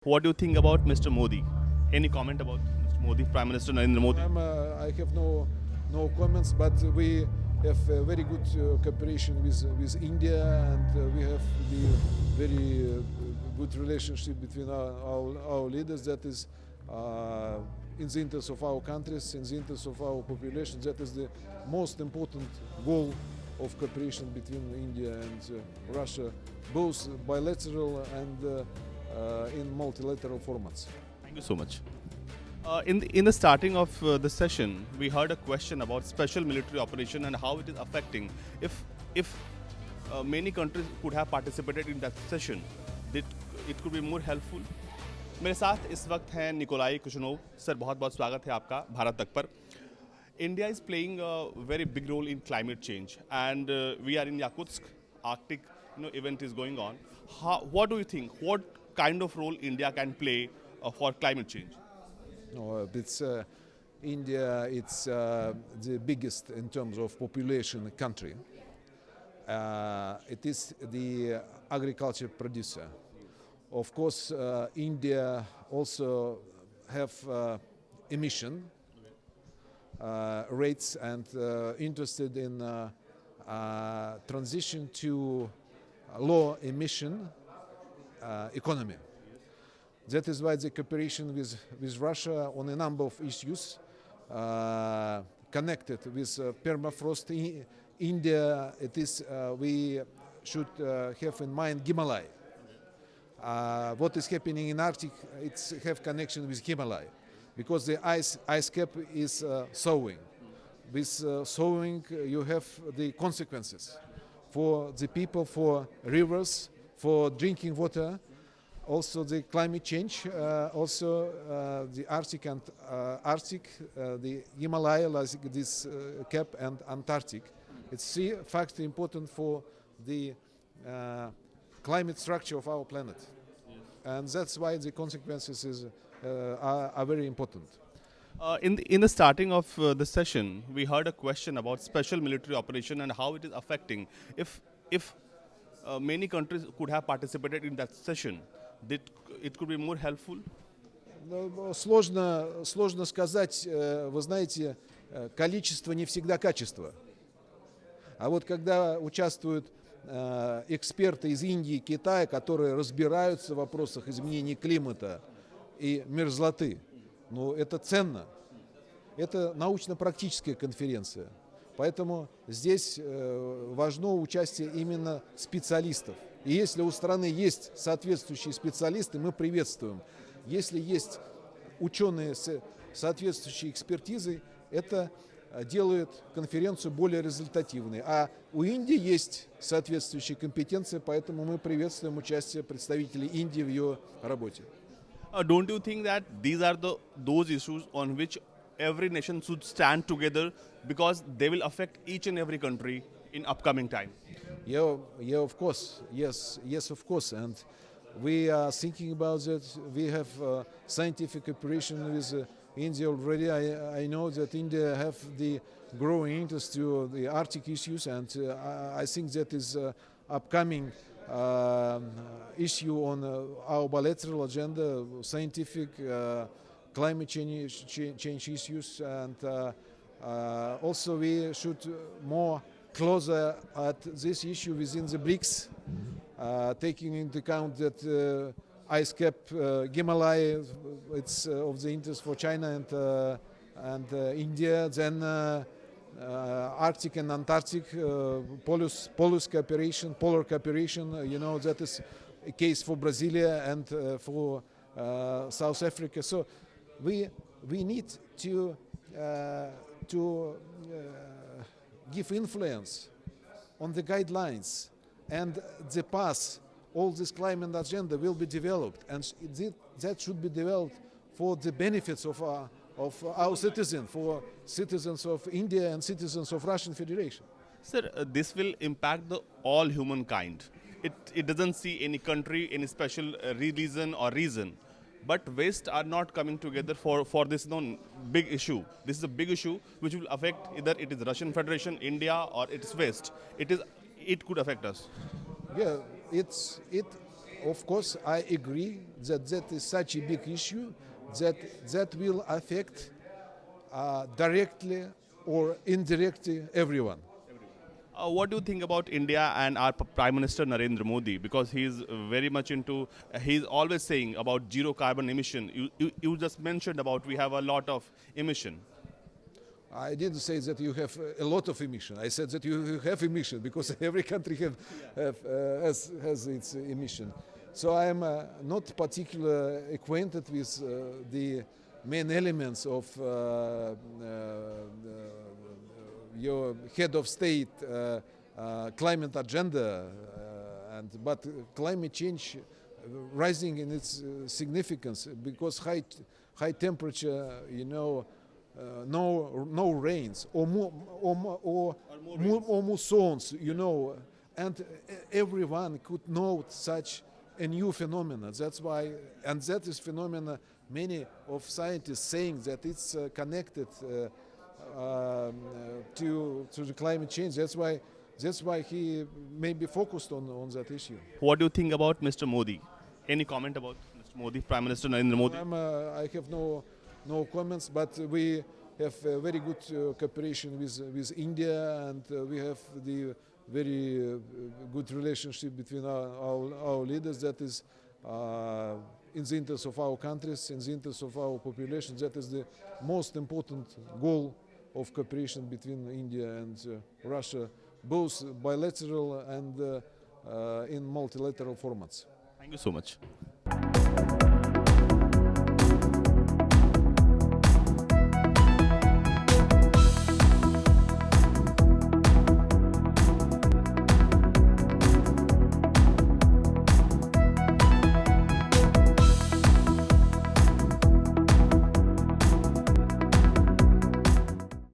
What do you think about Mr. Modi? Any comment about Mr. Modi, Prime Minister Narendra Modi? I have no comments, but we have very good cooperation with India, and we have the very good relationship between our leaders. That is in the interest of our countries, in the interest of our population. That is the most important goal of cooperation between India and Russia, both bilateral and in multilateral formats. Thank you so much. In the starting of the session, we heard a question about special military operation and how it is affecting. If many countries could have participated in that session, it could be more helpful. मेरे साथ इस वक्त हैं Nikolai कुशनोव sir, बहुत बहुत स्वागत है आपका भारत तक पर. India is playing a very big role in climate change, and we are in Yakutsk. Arctic, event is going on. What do you think? What kind of role India can play for climate change? No, it's India. It's the biggest in terms of population country. It is the agriculture producer. Of course, India also have emission rates and interested in transition to low emission economy. That is why the cooperation with Russia on a number of issues connected with permafrost. India, it is we should have in mind Himalaya. What is happening in Arctic, it's have connection with Himalaya, because the ice cap is thawing. With thawing, you have the consequences for the people, for rivers, for drinking water, also the climate change, also the Arctic and the Himalaya, like this cap, and Antarctic. It's three factors important for the climate structure of our planet, and that's why the consequences are very important. In the starting of the session, we heard a question about special military operation and how it is affecting. If many countries could have participated in that session, it could be more helpful. Сложно сказать, вы знаете, количество не всегда качество. А вот когда участвуют эксперты из Индии и Китая, которые разбираются в вопросах изменения климата и мерзлоты, ну, это ценно. Это научно-практическая конференция. Поэтому здесь важно участие именно специалистов. И если у страны есть соответствующие специалисты, мы приветствуем. Если есть ученые с соответствующей экспертизой, это делает конференцию более результативной. А у Индии есть соответствующие компетенции, поэтому мы приветствуем участие представителей Индии в ее работе. Don't you think that these are those issues on which every nation should stand together, because they will affect each and every country in upcoming time? Yeah, of course. Yes, of course. And we are thinking about that. We have scientific cooperation with India already. I know that India have the growing interest to the Arctic issues, and I think that is upcoming issue on our bilateral agenda, scientific climate change issues, and also we should more closer at this issue within the BRICS, taking into account that ice cap Himalaya, it's of the interest for China and India, then Arctic and Antarctic, polar cooperation, that is a case for Brasilia and for South Africa. So we need to give influence on the guidelines and the path. All this climate agenda will be developed, and that should be developed for the benefits of our citizens, for citizens of India and citizens of Russian Federation. Sir, this will impact all humankind. It doesn't see any country, any special religion or reason. But West are not coming together for this big issue. This is a big issue which will affect either it is Russian Federation, India, or it is West. It could affect us. Yeah, it of course, I agree that that is such a big issue that will affect directly or indirectly everyone. What do you think about India and our Prime Minister Narendra Modi? Because he's very much into, he's always saying about zero carbon emission. You just mentioned about we have a lot of emission. I didn't say that you have a lot of emission. I said that you have emission because every country has its emission. So I am not particularly acquainted with the main elements of your head of state climate agenda, but climate change rising in its significance because high temperature, no rains or more monsoons, and everyone could note such a new phenomena. That's why, and that is phenomena. Many of scientists saying that it's connected to the climate change. That's why he may be focused on that issue. What do you think about Mr. Modi? Any comment about Mr. Modi, Prime Minister Narendra Modi? I have no comments, but we have very good cooperation with India, and we have the very good relationship between our leaders. That is in the interest of our countries, in the interest of our population. That is the most important goal of cooperation between India and Russia, both bilateral and in multilateral formats. Thank you so much.